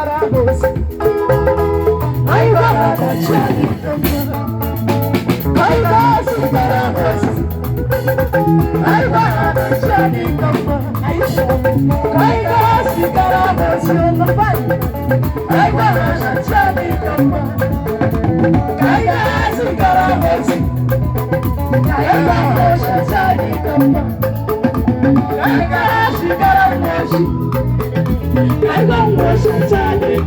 sigaramos. Ay, va, sigaramos. Ay, va, sigaramos. Ay, va, sigaramos. Ay, va, sigaramos. Ay, va, sigaramos. Ay, va, sigaramos. Ay, va, sigaramos. I got you, got a motion. I got motion, Charlie.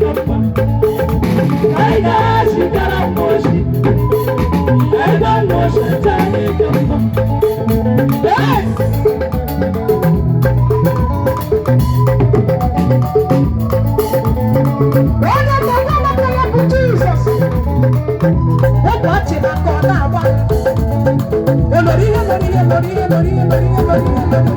I got you, got a motion. I got motion, Charlie. Yes! Run up for Jesus. What watching I call now? Maria, Maria, Maria, Maria, Maria, Maria,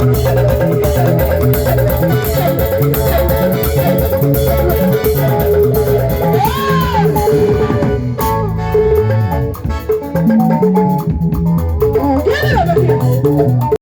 Thank you.